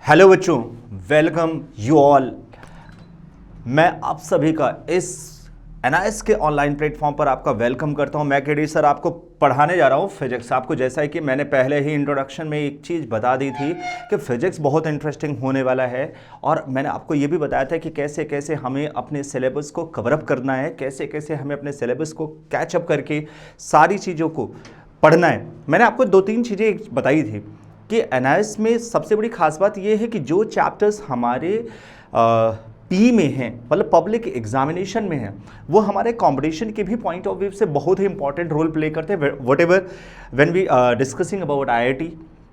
Hello बच्चों, welcome you all. मैं आप सभी का इस एनआईएस के ऑनलाइन प्लेटफॉर्म पर आपका वेलकम करता हूं। मैं केडी सर आपको पढ़ाने जा रहा हूं फिजिक्स। आपको जैसा है कि मैंने पहले ही इंट्रोडक्शन में एक चीज़ बता दी थी कि फिजिक्स बहुत इंटरेस्टिंग होने वाला है, और मैंने आपको ये भी बताया था कि कैसे कैसे हमें अपने सिलेबस को कवरअप करना है, कैसे कैसे हमें अपने सिलेबस को कैचअप करके सारी चीज़ों को पढ़ना है। मैंने आपको दो तीन चीज़ें बताई थी कि एनआईएस में सबसे बड़ी खास बात यह है कि जो चैप्टर्स हमारे पी में हैं, मतलब पब्लिक एग्जामिनेशन में हैं, वो हमारे कंपटीशन के भी पॉइंट ऑफ व्यू से बहुत ही इंपॉर्टेंट रोल प्ले करते हैं। Whatever when we discussing about IIT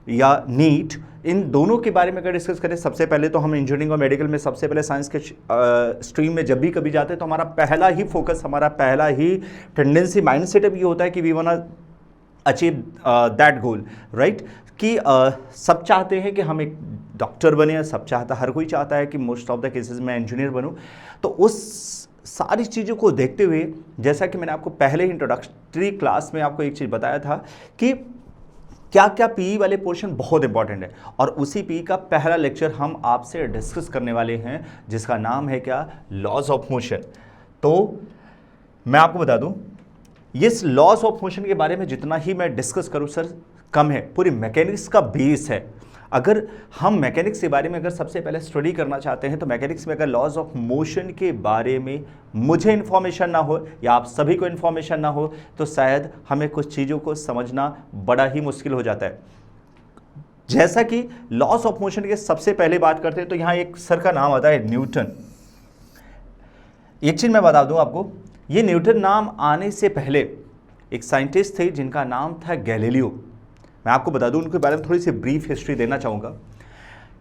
या नीट, इन दोनों के बारे में अगर डिस्कस करें, सबसे पहले तो हम इंजीनियरिंग और मेडिकल में सबसे पहले साइंस के स्ट्रीम में जब भी कभी जाते हैं तो हमारा पहला ही फोकस, हमारा पहला ही टेंडेंसी, माइंड सेटअप ये होता है कि we want achieve that goal, right. कि सब चाहते हैं कि हम एक डॉक्टर बने, सब चाहता, हर कोई चाहता है कि मोस्ट ऑफ द केसेस में इंजीनियर बनूं। तो उस सारी चीज़ों को देखते हुए, जैसा कि मैंने आपको पहले इंट्रोडक्टरी क्लास में आपको एक चीज़ बताया था कि क्या क्या पीई वाले पोर्शन बहुत इंपॉर्टेंट है, और उसी पीई का पहला लेक्चर हम आपसे डिस्कस करने वाले हैं, जिसका नाम है क्या, लॉज ऑफ मोशन। तो मैं आपको बता दूं, इस लॉज ऑफ मोशन के बारे में जितना ही मैं डिस्कस करूं सर कम है। पूरी मैकेनिक्स का बेस है। अगर हम मैकेनिक्स के बारे में अगर सबसे पहले स्टडी करना चाहते हैं तो मैकेनिक्स में अगर लॉज ऑफ मोशन के बारे में मुझे इन्फॉर्मेशन ना हो या आप सभी को इन्फॉर्मेशन ना हो तो शायद हमें कुछ चीज़ों को समझना बड़ा ही मुश्किल हो जाता है। जैसा कि लॉज ऑफ मोशन के सबसे पहले बात करते हैं तो यहाँ एक सर का नाम आता है न्यूटन। एक चीज़ मैं बता दूँ आपको, ये न्यूटन नाम आने से पहले एक साइंटिस्ट थे जिनका नाम था गैलीलियो। मैं आपको बता दूं, उनके बारे में थोड़ी सी ब्रीफ हिस्ट्री देना चाहूँगा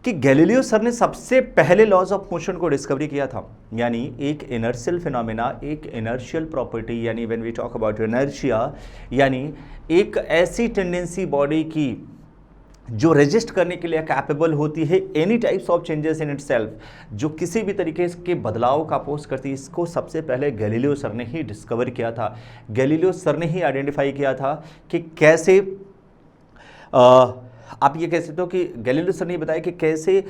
कि गैलीलियो सर ने सबसे पहले लॉज ऑफ मोशन को डिस्कवरी किया था। यानी एक इनर्शियल फिनोमेना, एक इनर्शियल प्रॉपर्टी, यानी when we talk about inertia, यानी एक ऐसी टेंडेंसी बॉडी की जो रेजिस्ट करने के लिए कैपेबल होती है any types of changes in itself, जो किसी भी तरीके के बदलाव का अपोज करती है, इसको सबसे पहले गैलीलियो सर ने ही डिस्कवर किया था। गैलीलियो सर ने ही आइडेंटिफाई किया था कि कैसे आप ये कह सकते हो कि गैलीलियो सर ने बताया कि कैसे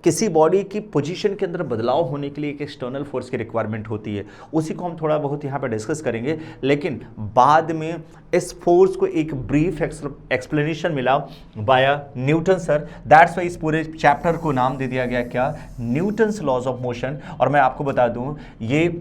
किसी बॉडी की पोजीशन के अंदर बदलाव होने के लिए एक एक्सटर्नल फोर्स की रिक्वायरमेंट होती है। उसी को हम थोड़ा बहुत यहाँ पर डिस्कस करेंगे, लेकिन बाद में इस फोर्स को एक ब्रीफ एक्सप्लेनेशन मिला by Newton sir. That's why इस पूरे चैप्टर को नाम दे दिया गया क्या, न्यूटन्स लॉज ऑफ मोशन। और मैं आपको बता दूँ, ये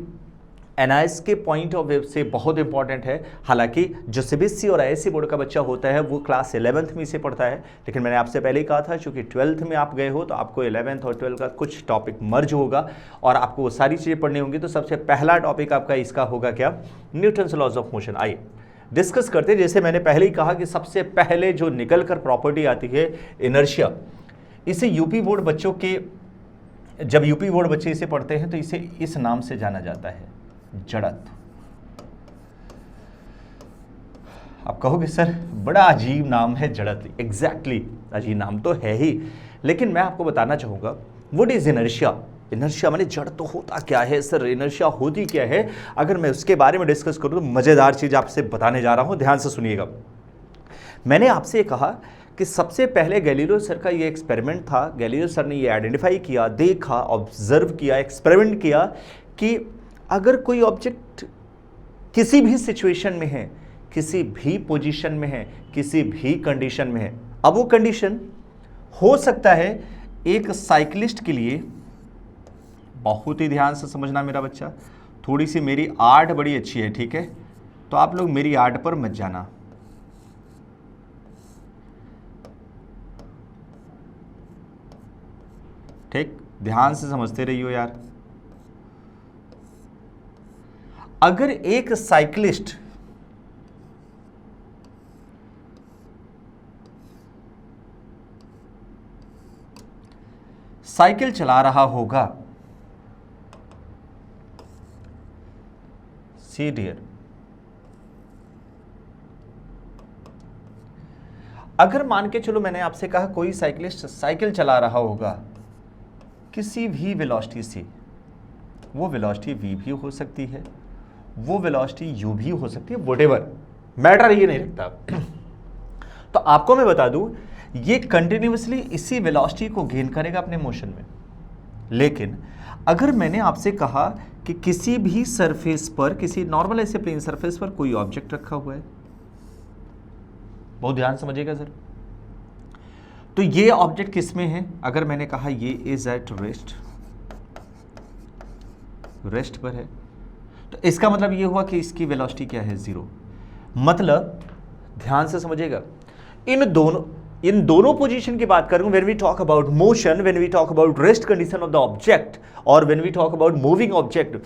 एनआईएस के पॉइंट ऑफ व्यू से बहुत इंपॉर्टेंट है। हालांकि जो सीबीएसई और आईएससी बोर्ड का बच्चा होता है वो क्लास 11th में इसे पढ़ता है, लेकिन मैंने आपसे पहले ही कहा था चूंकि 12th में आप गए हो तो आपको 11th और 12th का कुछ टॉपिक मर्ज होगा और आपको वो सारी चीज़ें पढ़नी होंगी। तो सबसे पहला टॉपिक आपका इसका होगा क्या, न्यूटन्स लॉज ऑफ मोशन। आइए डिस्कस करते हैं। जैसे मैंने पहले ही कहा कि सबसे पहले जो निकल कर प्रॉपर्टी आती है इनर्शिया, इसे यूपी बोर्ड बच्चों के, जब यूपी बोर्ड बच्चे इसे पढ़ते हैं तो इसे इस नाम से जाना जाता है, जड़त्व। आप कहोगे सर बड़ा अजीब नाम है जड़त्व। एग्जैक्टली, अजीब नाम तो है ही, लेकिन मैं आपको बताना चाहूंगा व्हाट इज इनर्शिया। इनर्शिया माने जड़ तो होता क्या है सर, इनर्शिया होती क्या है। अगर मैं उसके बारे में डिस्कस करूं तो मजेदार चीज आपसे बताने जा रहा हूं, ध्यान से सुनिएगा। मैंने आपसे कहा कि सबसे पहले गैलीलियो सर का ये एक्सपेरिमेंट था। गैलीलियो सर ने ये आइडेंटिफाई किया, देखा, ऑब्जर्व किया, एक्सपेरिमेंट किया कि अगर कोई ऑब्जेक्ट किसी भी सिचुएशन में है, किसी भी पोजीशन में है, किसी भी कंडीशन में है, अब वो कंडीशन हो सकता है एक साइकिलिस्ट के लिए, बहुत ही ध्यान से समझना मेरा बच्चा, थोड़ी सी मेरी आर्ट बड़ी अच्छी है, ठीक है, तो आप लोग मेरी आर्ट पर मत जाना। ठीक, ध्यान से समझते रहियो यार। अगर एक साइकिलिस्ट साइकिल चला रहा होगा, सी डियर, अगर मान के चलो मैंने आपसे कहा कोई साइकिलिस्ट साइकिल चला रहा होगा किसी भी वेलोसिटी से, वो वेलोसिटी v भी हो सकती है, वो वेलोसिटी u भी हो सकती है, व्हाटएवर, मैटर ये नहीं रखता। तो आपको मैं बता दूं ये कंटिन्यूअसली इसी वेलोसिटी को गेन करेगा अपने मोशन में। लेकिन अगर मैंने आपसे कहा कि किसी भी सरफेस पर, किसी नॉर्मल ऐसे प्लेन सरफेस पर कोई ऑब्जेक्ट रखा हुआ है, बहुत ध्यान समझिएगा सर, तो ये ऑब्जेक्ट किस में है? अगर मैंने कहा ये इज एट रेस्ट, रेस्ट पर है, तो इसका मतलब ये हुआ कि इसकी वेलोसिटी क्या है? 0। मतलब ध्यान से समझिएगा, इन दोनों पोजीशन की बात करूं, when we talk about motion, when we talk about rest condition of the object, और when we talk about moving object,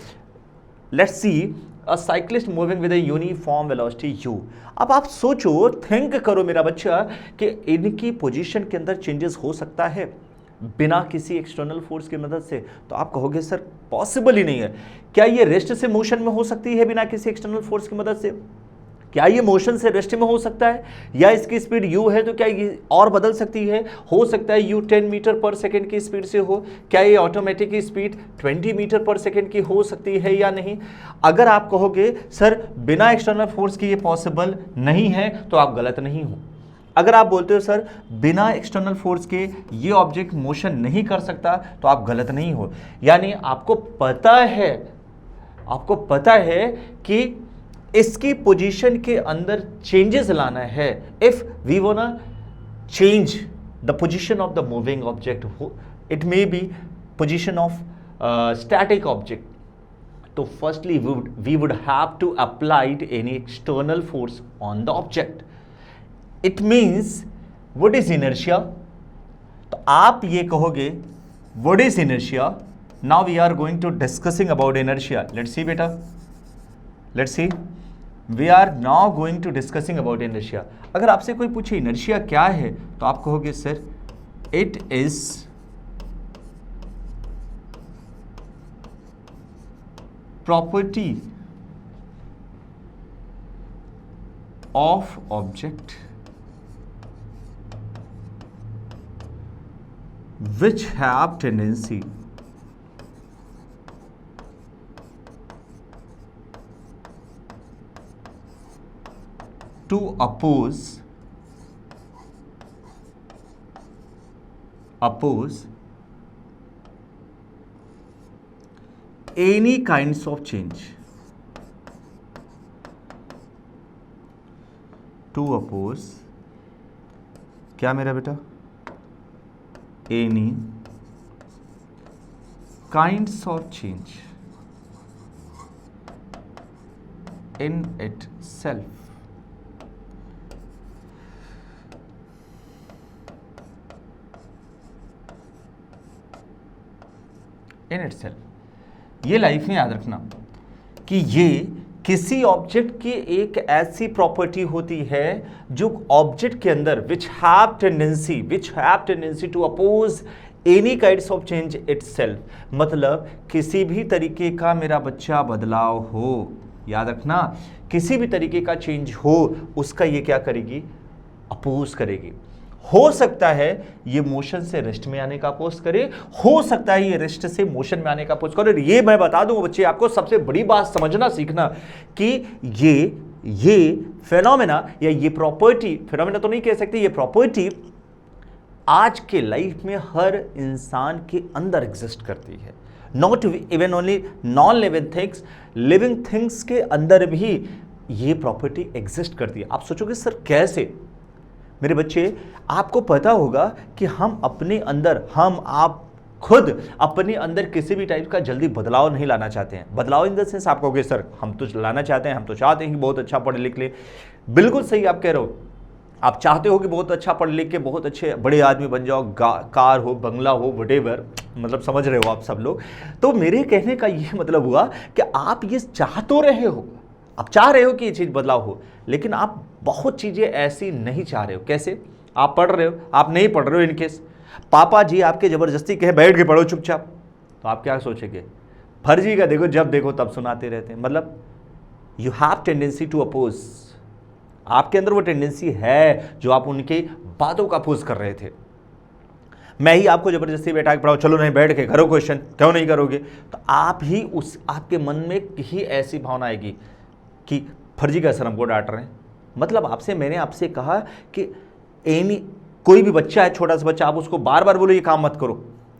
let's see a cyclist moving with a uniform velocity u। अब आप सोचो, think करो मेरा बच्चा, कि इनकी position के अंदर चेंजेस हो सकता है बिना किसी एक्सटर्नल फोर्स की मदद से? तो आप कहोगे सर पॉसिबल ही नहीं है। क्या ये रेस्ट से मोशन में हो सकती है बिना किसी एक्सटर्नल फोर्स की मदद से? क्या ये मोशन से रेस्ट में हो सकता है? या इसकी स्पीड u है तो क्या ये और बदल सकती है? हो सकता है u 10 मीटर पर सेकेंड की स्पीड से हो। क्या ये ऑटोमेटिक स्पीड 20 मीटर पर सेकेंड की हो सकती है या नहीं? अगर आप कहोगे सर बिना एक्सटर्नल फोर्स की ये पॉसिबल नहीं है, तो आप गलत नहीं हो। अगर आप बोलते हो सर बिना एक्सटर्नल फोर्स के ये ऑब्जेक्ट मोशन नहीं कर सकता, तो आप गलत नहीं हो। यानी आपको पता है कि इसकी पोजीशन के अंदर चेंजेस लाना है। If we wanna change the position of the moving object, it may be position of static object, तो firstly we would have to applied any external force on the object. It means what is inertia? तो आप ये कहोगे what is inertia? Now we are going to discussing about inertia. Let's see बेटा, let's see, we are now going to discussing about inertia. अगर आपसे कोई पूछे inertia क्या है, तो आप कहोगे sir it is property of object which have tendency to oppose any kinds of change, to oppose क्या मेरा बेटा? any kinds of change in itself। ये लाइफ में याद रखना कि ये किसी ऑब्जेक्ट की एक ऐसी प्रॉपर्टी होती है जो ऑब्जेक्ट के अंदर which have tendency to oppose any kinds of change itself. मतलब किसी भी तरीके का मेरा बच्चा बदलाव हो, याद रखना, किसी भी तरीके का चेंज हो, उसका ये क्या करेगी? अपोज करेगी। हो सकता है ये मोशन से रेस्ट में आने का अपोज करे, हो सकता है ये रेस्ट से मोशन में आने का अपोज करे। ये मैं बता दूंगा बच्चे, आपको सबसे बड़ी बात समझना सीखना कि ये फेनोमेना या ये प्रॉपर्टी, फेनोमेना तो नहीं कह सकते, ये प्रॉपर्टी आज के लाइफ में हर इंसान के अंदर एग्जिस्ट करती है। Not even only non living things, living things के अंदर भी ये प्रॉपर्टी एग्जिस्ट करती है। आप सोचोगे सर कैसे? मेरे बच्चे, आपको पता होगा कि हम अपने अंदर, आप खुद अपने अंदर किसी भी टाइप का जल्दी बदलाव नहीं लाना चाहते हैं। बदलाव इन द सेंस आप कहोगे सर हम तो लाना चाहते हैं, हम तो चाहते हैं कि बहुत अच्छा पढ़ लिख ले। बिल्कुल सही आप कह रहे हो, आप चाहते हो कि बहुत अच्छा पढ़ लिख के बहुत अच्छे बड़े आदमी बन जाओ, कार हो, बंगला हो, व्हाटएवर, मतलब समझ रहे हो आप सब लोग। तो मेरे कहने का ये मतलब हुआ कि आप ये चाह तो रहे हो, आप चाह रहे हो कि ये चीज़ बदलाव हो, लेकिन आप बहुत चीज़ें ऐसी नहीं चाह रहे हो। कैसे? आप पढ़ रहे हो, आप नहीं पढ़ रहे हो, इनकेस पापा जी आपके ज़बरदस्ती कहे बैठ के पढ़ो चुपचाप, तो आप क्या सोचेंगे? फर्जी का देखो, जब देखो तब सुनाते रहते हैं। मतलब you have tendency to oppose, आपके अंदर वो टेंडेंसी है जो आप उनकी बातों का अपोज कर रहे थे। मैं ही आपको ज़बरदस्ती बैठा के पढ़ाऊँ, चलो नहीं बैठ के करो क्वेश्चन, क्यों नहीं करोगे? तो आपके मन में ही ऐसी भावना आएगी कि फर्जी का सर हमको डांट रहे हैं। मतलब मैंने आपसे कहा कि कोई भी बच्चा है, छोटा सा बच्चा, आप उसको बार बार बोलो ये काम मत करो,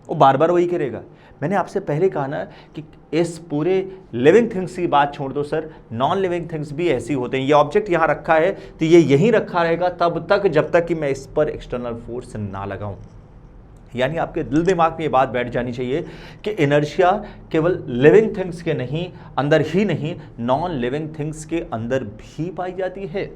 वो बार बार वही करेगा। मैंने आपसे पहले कहा ना कि इस पूरे लिविंग थिंग्स की बात छोड़ दो सर, नॉन लिविंग थिंग्स भी ऐसी होते हैं। ये ऑब्जेक्ट यहाँ रखा है तो ये यहीं रखा रहेगा तब तक जब तक कि मैं इस पर एक्सटर्नल फोर्स ना लगाऊं। यानी आपके दिल दिमाग में ये बात बैठ जानी चाहिए कि इनर्शिया केवल लिविंग थिंग्स के नहीं अंदर ही नहीं, नॉन लिविंग थिंग्स के अंदर भी पाई जाती है।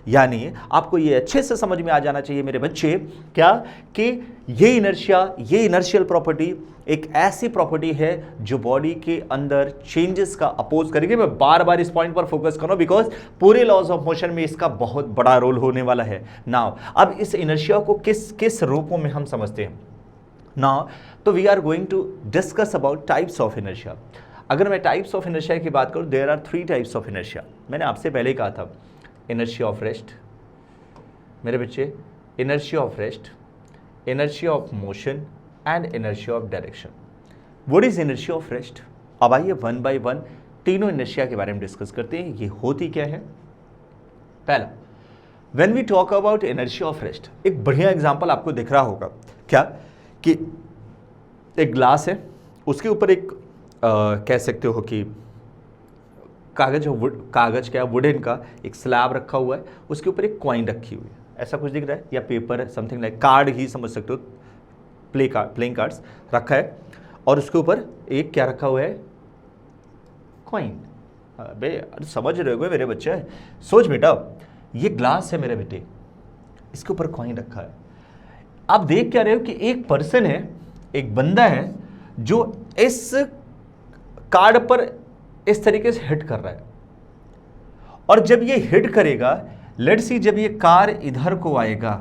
यानी आपको ये अच्छे से समझ में आ जाना चाहिए मेरे बच्चे, क्या कि ये इनर्शिया, ये इनर्शियल प्रॉपर्टी एक ऐसी प्रॉपर्टी है जो बॉडी के अंदर चेंजेस का अपोज करेगी। मैं बार बार इस पॉइंट पर फोकस कर रहा हूं बिकॉज पूरे लॉज ऑफ मोशन में इसका बहुत बड़ा रोल होने वाला है। नाउ अब इस इनर्शिया को किस किस रूपों में हम समझते हैं नाउ, तो we are going to discuss about types of inertia. अगर मैं टाइप्स ऑफ इनर्शिया की बात करूं, there are 3 types of inertia. मैंने आपसे पहले कहा था इनर्शिया ऑफ रेस्ट मेरे बच्चे, inertia of rest, inertia of motion and inertia of direction. What is inertia of rest? अब आइए वन बाय वन तीनों इनर्शिया के बारे में डिस्कस करते हैं। ये होती क्या है? पहला, when we talk about inertia of rest, एक बढ़िया एग्जांपल आपको दिख रहा होगा क्या कि एक ग्लास है, उसके ऊपर एक कह सकते हो कि कागज क्या, वुडन का एक स्लैब रखा हुआ है, उसके ऊपर एक कॉइन रखी हुई है, ऐसा कुछ दिख रहा है, या पेपर है, समथिंग लाइक कार्ड ही समझ सकते हो, प्लेइंग कार्ड्स रखा है, और उसके ऊपर एक क्या रखा हुआ है? कॉइन। अबे समझ रहे हो मेरे बच्चे, सोच बेटा, ये ग्लास है मेरे बेटे, इसके ऊपर कॉइन रखा है। आप देख क्या रहे हो कि एक पर्सन है, एक बंदा है जो इस कार्ड पर इस तरीके से हिट कर रहा है, और जब ये हिट करेगा, लेट्स सी जब ये कार इधर को आएगा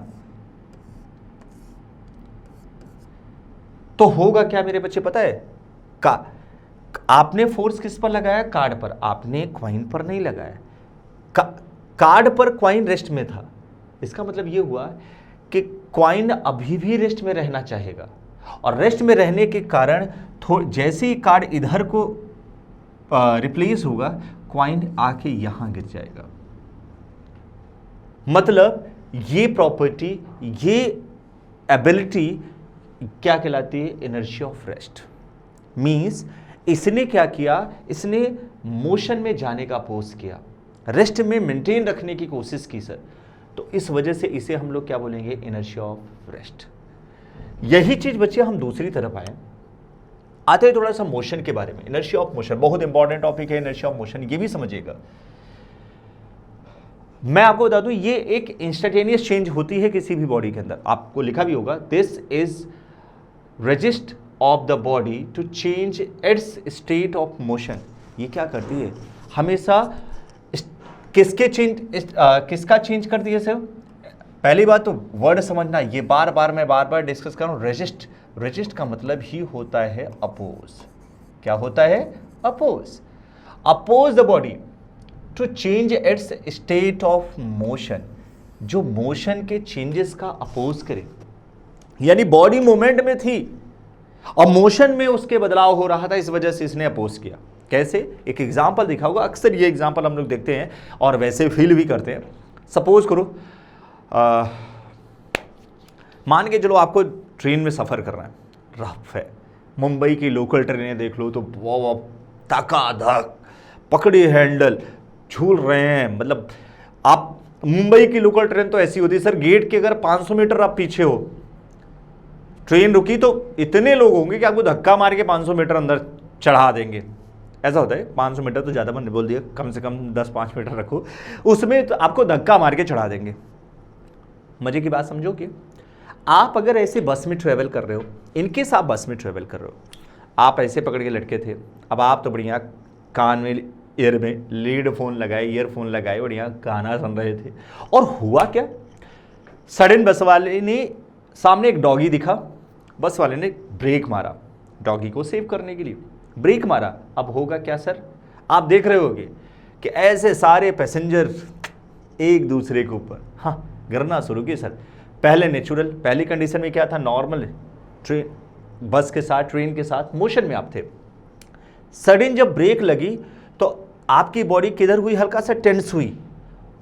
तो होगा क्या मेरे बच्चे पता है? आपने फोर्स किस पर लगाया? कार्ड पर, आपने क्वाइन पर नहीं लगाया। कार्ड पर क्वाइन रेस्ट में था, इसका मतलब ये हुआ कि क्वाइन अभी भी रेस्ट में रहना चाहेगा, और रेस्ट में रहने के कारण जैसे ही कार्ड इधर को रिप्लेस होगा, क्वाइन आके यहां गिर जाएगा। मतलब ये प्रॉपर्टी, ये एबिलिटी क्या कहलाती है? Inertia of rest. मींस इसने क्या किया? इसने मोशन में जाने का अपोज किया, रेस्ट में मेंटेन रखने की कोशिश की सर, तो इस वजह से इसे हम लोग क्या बोलेंगे? Inertia of rest. यही चीज बच्चे हम दूसरी तरफ आते हैं थोड़ा सा मोशन के बारे में। इनर्शिया ऑफ मोशन बहुत इंपॉर्टेंट टॉपिक है, इनर्शिया ऑफ मोशन, ये भी समझिएगा। मैं आपको बता दूं, ये एक इंस्टेंटेनियस चेंज होती है किसी भी बॉडी के अंदर। आपको लिखा भी होगा, this is resist of the body to change its state of motion. ये क्या करती है? हमेशा किसका चेंज करती है सर? पहली बात तो वर्ड समझना, ये मैं बार बार डिस्कस कर रहा हूं। रेजिस्ट, रेजिस्ट का मतलब ही होता है अपोज। क्या होता है? Oppose. Oppose the body to change its state of motion, जो मोशन के चेंजेस का अपोज करे। यानी बॉडी मूवमेंट में थी और मोशन में उसके बदलाव हो रहा था, इस वजह से इसने अपोज किया। कैसे? एक एग्जाम्पल दिखा होगा, अक्सर ये एग्जाम्पल हम लोग देखते हैं और वैसे फील भी करते हैं। सपोज करो मान के चलो आपको ट्रेन में सफ़र करना है, रफ है, मुंबई की लोकल ट्रेनें देख लो तो बहुत धक पकड़ी हैंडल, झूल रहे हैं। मतलब आप मुंबई की लोकल ट्रेन तो ऐसी होती है सर, गेट के अगर 500 मीटर आप पीछे हो, ट्रेन रुकी तो इतने लोग होंगे कि आपको धक्का मार के 500 मीटर अंदर चढ़ा देंगे। ऐसा होता है, 500 मीटर तो ज़्यादा मैंने बोल दिया, कम से कम 10-5 मीटर रखो, उसमें तो आपको धक्का मार के चढ़ा देंगे। मजे की बात समझो कि आप अगर ऐसे बस में ट्रेवल कर रहे हो, इनकेस आप बस में ट्रेवल कर रहे हो, आप ऐसे पकड़ के लटके थे, अब आप तो बढ़िया कान में ईयरफोन लगाए बढ़िया गाना सुन रहे थे, और हुआ क्या? सडन बस वाले ने, सामने एक डॉगी दिखा, बस वाले ने ब्रेक मारा, डॉगी को सेव करने के लिए ब्रेक मारा। अब होगा क्या सर? आप देख रहे होगे कि ऐसे सारे पैसेंजर एक दूसरे के ऊपर गिरना शुरू किए सर। पहले नेचुरल, पहली कंडीशन में क्या था? नॉर्मल ट्रेन, बस के साथ, ट्रेन के साथ मोशन में आप थे। सडन जब ब्रेक लगी तो आपकी बॉडी किधर हुई? हल्का सा टेंस हुई,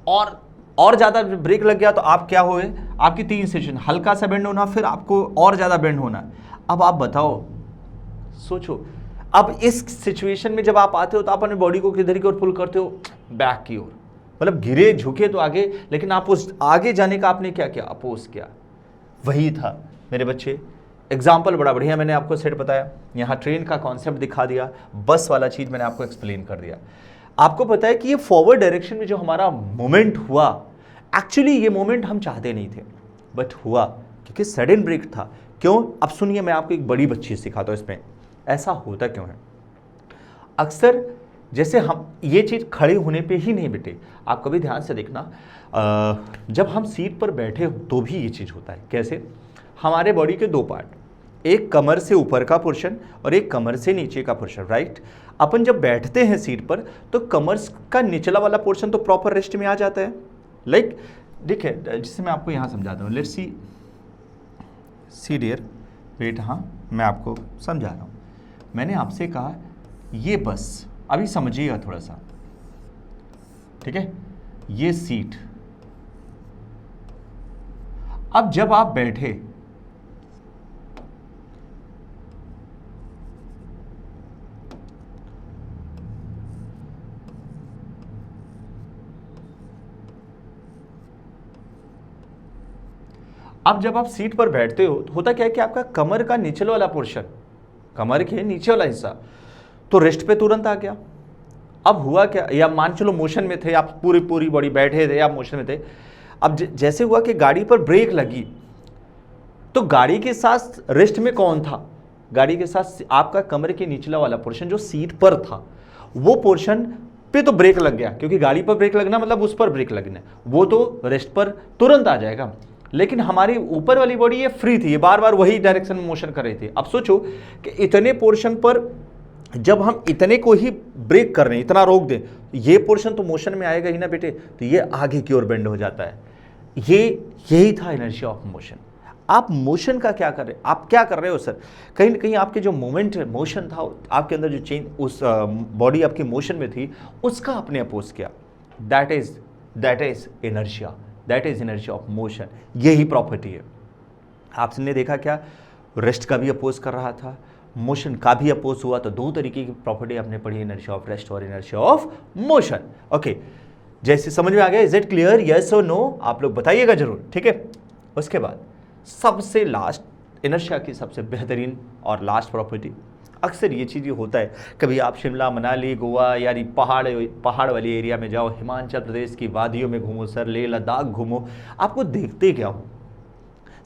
और और ज़्यादा ब्रेक लग गया तो आप क्या हुए, आपकी 3 सिचुएशन, हल्का सा बेंड होना, फिर आपको और ज़्यादा बेंड होना। अब आप बताओ, सोचो, अब इस सिचुएशन में जब आप आते हो तो आप अपने बॉडी को किधर की ओर पुल करते हो, बैक की ओर, मतलब गिरे झुके तो आगे, लेकिन आप उस आगे जाने का आपने क्या किया, अपोज किया। वही था मेरे बच्चे, एग्जाम्पल बड़ा बढ़िया मैंने आपको सेट बताया, यहाँ ट्रेन का कॉन्सेप्ट दिखा दिया, बस वाला चीज़ मैंने आपको एक्सप्लेन कर दिया। आपको पता है कि ये फॉरवर्ड डायरेक्शन में जो हमारा मोमेंट हुआ, एक्चुअली ये मोमेंट हम चाहते नहीं थे, बट हुआ क्योंकि सडन ब्रेक था। क्यों? अब सुनिए, मैं आपको एक बड़ी बच्ची सिखाता हूँ इसमें ऐसा होता क्यों है। अक्सर जैसे हम ये चीज़ खड़े होने पे ही नहीं बेटे, आप कभी ध्यान से देखना, जब हम सीट पर बैठे हो तो भी ये चीज़ होता है। कैसे? हमारे बॉडी के 2 पार्ट, एक कमर से ऊपर का पोर्शन और एक कमर से नीचे का पोर्शन, राइट। अपन जब बैठते हैं सीट पर तो कमर का निचला वाला पोर्शन तो प्रॉपर रेस्ट में आ जाता है। लाइक देखिए, जिससे मैं आपको यहाँ समझाता हूँ, लेट्स सी डियर, वेट, हाँ मैं आपको समझा रहा हूँ। मैंने आपसे कहा ये बस, अभी समझिएगा थोड़ा सा, ठीक है, ये सीट। अब जब आप बैठे, अब जब आप सीट पर बैठते हो तो होता क्या है कि आपका कमर का निचले वाला पोर्शन, कमर के नीचे वाला हिस्सा तो रेस्ट पे तुरंत आ गया। अब हुआ क्या, या मान चलो मोशन में थे आप, पूरी बॉडी बैठे थे या मोशन में थे। अब जैसे हुआ कि गाड़ी पर ब्रेक लगी तो गाड़ी के साथ रेस्ट में कौन था, गाड़ी के साथ आपका कमर के निचला वाला पोर्शन जो सीट पर था, वो पोर्शन पे तो ब्रेक लग गया, क्योंकि गाड़ी पर ब्रेक लगना मतलब उस पर ब्रेक लगना, वो तो रेस्ट पर तुरंत आ जाएगा। लेकिन हमारी ऊपर वाली बॉडी ये फ्री थी, ये बार बार वही डायरेक्शन में मोशन कर रही थी। अब सोचो कि इतने पोर्शन पर जब हम इतने को ही ब्रेक कर रहे हैं, इतना रोक दें, ये पोर्शन तो मोशन में आएगा ही ना बेटे, तो ये आगे की ओर बेंड हो जाता है। यही था इनर्शिया ऑफ मोशन। आप मोशन का क्या कर रहे हैं, आप क्या कर रहे हो सर, कहीं ना कहीं आपके जो मोमेंट मोशन था, आपके अंदर जो चेंज, उस बॉडी आपकी मोशन में थी, उसका आपने अपोज किया। That is inertia, that is inertia of motion. यही प्रॉपर्टी है। आपने देखा क्या, रेस्ट का भी अपोज कर रहा था, मोशन का भी अपोज हुआ, तो 2 तरीके की प्रॉपर्टी आपने पढ़ी, इनर्शिया ऑफ रेस्ट और इनर्शिया ऑफ मोशन। ओके, जैसे समझ में आ गया, इज इट क्लियर, यस और नो, आप लोग बताइएगा जरूर, ठीक है। उसके बाद सबसे लास्ट, इनर्शिया की सबसे बेहतरीन और लास्ट प्रॉपर्टी, अक्सर ये चीज़ होता है, कभी आप शिमला, मनाली, गोवा, यानी पहाड़ वाली एरिया में जाओ, हिमाचल प्रदेश की वादियों में घूमो सर, लेह लद्दाख घूमो, आपको देखते क्या हो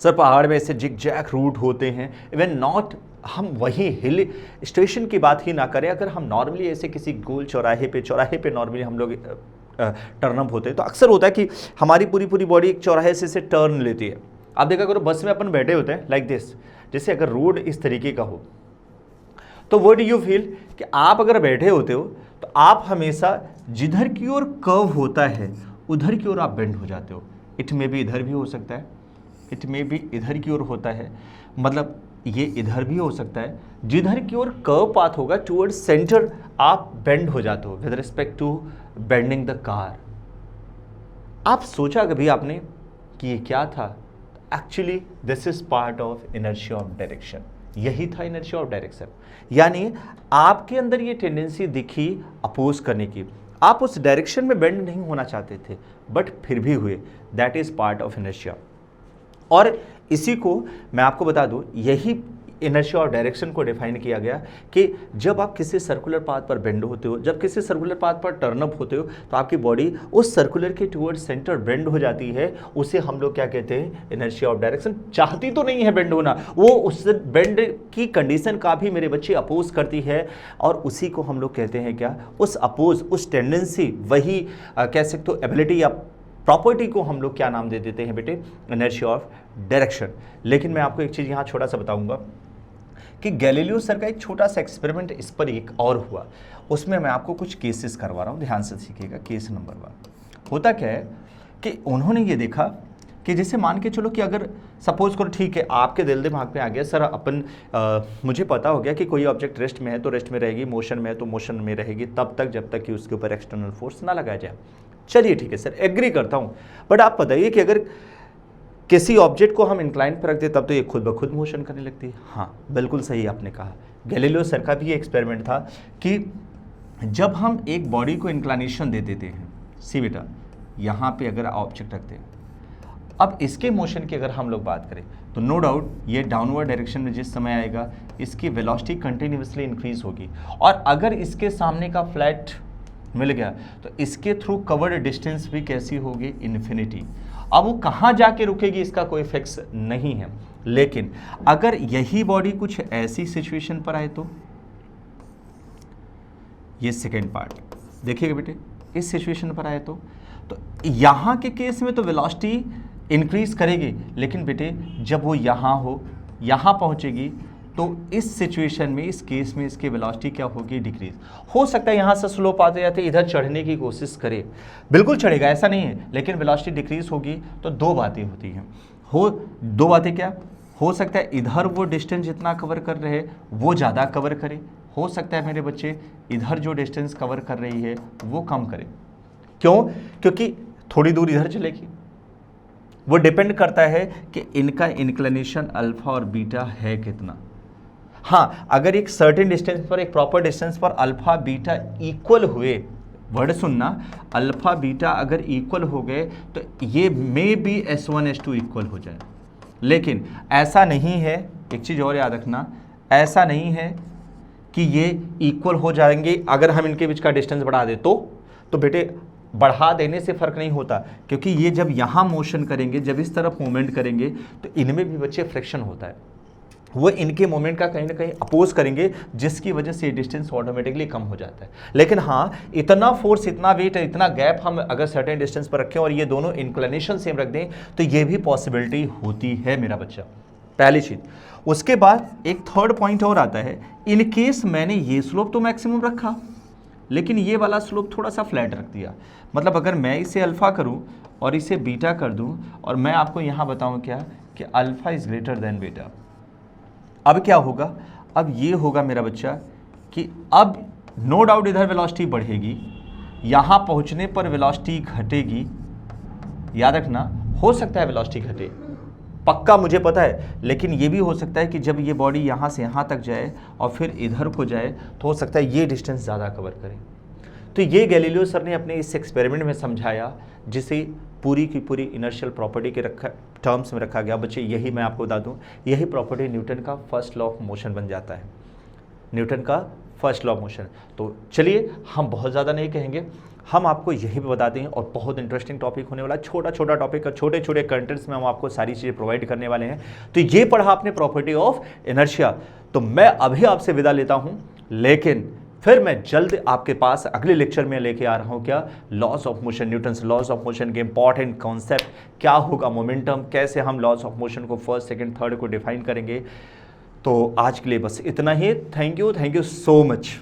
सर, पहाड़ में ऐसे जिग जैक रूट होते हैं। इवन नॉट, हम वही हिल स्टेशन की बात ही ना करें, अगर हम नॉर्मली ऐसे किसी गोल चौराहे पे नॉर्मली हम लोग टर्न अप होते हैं, तो अक्सर होता है कि हमारी पूरी बॉडी एक चौराहे से टर्न लेती है। आप देखा करो, बस में अपन बैठे होते हैं लाइक दिस, जैसे अगर रोड इस तरीके का हो तो व्हाट डू यू फील कि आप अगर बैठे होते हो तो आप हमेशा जिधर की ओर कर्व होता है उधर की ओर आप बेंड हो जाते हो। इट में भी इधर भी हो सकता है, इट में भी इधर की ओर होता है, मतलब ये इधर भी हो सकता है। जिधर की ओर कर्व पाथ होगा टुवर्ड सेंटर आप बेंड हो जाते हो with respect to bending the car. आप सोचा कभी आपने कि ये क्या था? Actually this is part of inertia of direction. यही था इनर्शिया ऑफ डायरेक्शन, यानी आपके अंदर ये टेंडेंसी दिखी अपोज करने की, आप उस डायरेक्शन में बेंड नहीं होना चाहते थे बट फिर भी हुए। That is part of inertia. और इसी को मैं आपको बता दूं, यही इनर्शिया और डायरेक्शन को डिफाइन किया गया कि जब आप किसी सर्कुलर पाथ पर बेंड होते हो, जब किसी सर्कुलर पाथ पर टर्न अप होते हो, तो आपकी बॉडी उस सर्कुलर के टुवर्ड सेंटर बेंड हो जाती है। उसे हम लोग क्या कहते हैं? Inertia of direction. चाहती तो नहीं है बेंड होना, वो उस बेंड की कंडीशन का भी मेरे बच्चे अपोज करती है, और उसी को हम लोग कहते हैं क्या? उस अपोज, उस टेंडेंसी, वही कह सकते हो एबिलिटी या प्रॉपर्टी को हम लोग क्या नाम दे देते हैं बेटे? Inertia of direction. लेकिन मैं आपको एक चीज़ यहाँ छोटा सा बताऊंगा कि गैलीलियो सर का एक छोटा सा एक्सपेरिमेंट इस पर एक और हुआ, उसमें मैं आपको कुछ केसेस करवा रहा हूँ, ध्यान से सीखिएगा। केस नंबर 1 होता क्या है कि उन्होंने ये देखा कि जैसे मान के चलो कि अगर सपोज करो, ठीक है, आपके दिल दिमाग में आ गया सर अपन मुझे पता हो गया कि कोई ऑब्जेक्ट रेस्ट में है तो रेस्ट में रहेगी, मोशन में है तो मोशन में रहेगी, तब तक जब तक कि उसके ऊपर एक्सटर्नल फोर्स ना लगाया जाए। चलिए ठीक है सर, एग्री करता हूँ, बट आप बताइए कि अगर किसी ऑब्जेक्ट को हम इंक्लाइन पर रख दें तब तो ये खुद ब खुद मोशन करने लगती है। हाँ बिल्कुल सही आपने कहा। गैलीलियो सर का भी ये एक्सपेरिमेंट था कि जब हम एक बॉडी को इंक्लाइनेशन दे देते हैं, सी बेटा यहाँ पे अगर ऑब्जेक्ट रखते हैं, अब इसके मोशन की अगर हम लोग बात करें तो नो डाउट ये डाउनवर्ड डायरेक्शन में जिस समय आएगा इसकी वेलोसिटी कंटिन्यूसली इंक्रीज होगी, और अगर इसके सामने का फ्लैट मिल गया तो इसके थ्रू कवर्ड डिस्टेंस भी कैसी होगी, इन्फिनिटी। अब वो कहाँ जाके रुकेगी इसका कोई फिक्स नहीं है, लेकिन अगर यही बॉडी कुछ ऐसी सिचुएशन पर आए तो, ये सेकेंड पार्ट देखिएगा बेटे, इस सिचुएशन पर आए तो यहाँ के केस में तो वेलोसिटी इंक्रीज करेगी, लेकिन बेटे जब वो यहाँ हो, यहाँ पहुँचेगी तो इस सिचुएशन में, इस केस में इसकी वेलोसिटी क्या होगी, डिक्रीज। हो सकता है यहाँ से स्लोप आते जाते इधर चढ़ने की कोशिश करे, बिल्कुल चढ़ेगा ऐसा नहीं है, लेकिन वेलोसिटी डिक्रीज होगी। तो दो बातें होती हैं, दो बातें क्या हो सकता है, इधर वो डिस्टेंस जितना कवर कर रहे वो ज़्यादा कवर करे, हो सकता है मेरे बच्चे इधर जो डिस्टेंस कवर कर रही है वो कम करे। क्यों? क्योंकि थोड़ी दूर इधर चलेगी। वो डिपेंड करता है कि इनका इंक्लिनेशन अल्फा और बीटा है कितना। हाँ, अगर एक सर्टेन डिस्टेंस पर, एक प्रॉपर डिस्टेंस पर अल्फा बीटा इक्वल हुए, वर्ड सुनना, अल्फा बीटा अगर इक्वल हो गए तो ये may be S1 S2 equal हो जाए, लेकिन ऐसा नहीं है। एक चीज़ और याद रखना, ऐसा नहीं है कि ये इक्वल हो जाएंगे अगर हम इनके बीच का डिस्टेंस बढ़ा दें तो बेटे बढ़ा देने से फ़र्क नहीं होता, क्योंकि ये जब यहाँ मोशन करेंगे, जब इस तरफ मूवमेंट करेंगे तो इनमें भी बच्चे फ्रिक्शन होता है, वो इनके मोमेंट का कहीं ना कहीं अपोज करेंगे, जिसकी वजह से डिस्टेंस ऑटोमेटिकली कम हो जाता है। लेकिन हाँ, इतना फोर्स, इतना वेट, इतना गैप हम अगर सर्टेन डिस्टेंस पर रखें और ये दोनों इंक्लिनेशन सेम रख दें तो ये भी पॉसिबिलिटी होती है मेरा बच्चा, पहली चीज़। उसके बाद एक थर्ड पॉइंट और आता है, इन केस मैंने ये स्लोप तो मैक्सिमम रखा लेकिन ये वाला स्लोप थोड़ा सा फ्लैट रख दिया, मतलब अगर मैं इसे अल्फ़ा करूं और इसे बीटा कर दूं और मैं आपको यहाँ बताऊं क्या कि alpha is greater than beta, अब क्या होगा, अब ये होगा मेरा बच्चा कि अब नो डाउट इधर वेलोसिटी बढ़ेगी, यहाँ पहुँचने पर वेलोसिटी घटेगी। याद रखना, हो सकता है वेलोसिटी घटे, पक्का मुझे पता है, लेकिन ये भी हो सकता है कि जब ये बॉडी यहाँ से यहाँ तक जाए और फिर इधर को जाए तो हो सकता है ये डिस्टेंस ज़्यादा कवर करे। तो ये गैलीलियो सर ने अपने इस एक्सपेरिमेंट में समझाया, जिसे पूरी की पूरी इनर्शियल प्रॉपर्टी के टर्म्स में रखा गया। बच्चे यही मैं आपको बता दूँ, यही प्रॉपर्टी न्यूटन का फर्स्ट लॉ ऑफ मोशन बन जाता है, न्यूटन का फर्स्ट लॉ ऑफ मोशन। तो चलिए हम बहुत ज़्यादा नहीं कहेंगे, हम आपको यही भी बताते हैं, और बहुत इंटरेस्टिंग टॉपिक होने वाला है, छोटा छोटा टॉपिक, छोटे छोटे कंटेंट्स में हम आपको सारी चीज़ें प्रोवाइड करने वाले हैं। तो ये पढ़ा आपने प्रॉपर्टी ऑफ इनर्शिया, तो मैं अभी आपसे विदा लेता हूँ, लेकिन फिर मैं जल्द आपके पास अगले लेक्चर में लेके आ रहा हूँ क्या, laws of motion, Newton's laws of motion के इंपॉर्टेंट कॉन्सेप्ट, क्या होगा मोमेंटम, कैसे हम लॉज ऑफ मोशन को फर्स्ट सेकंड थर्ड को डिफाइन करेंगे। तो आज के लिए बस इतना ही, थैंक यू सो मच।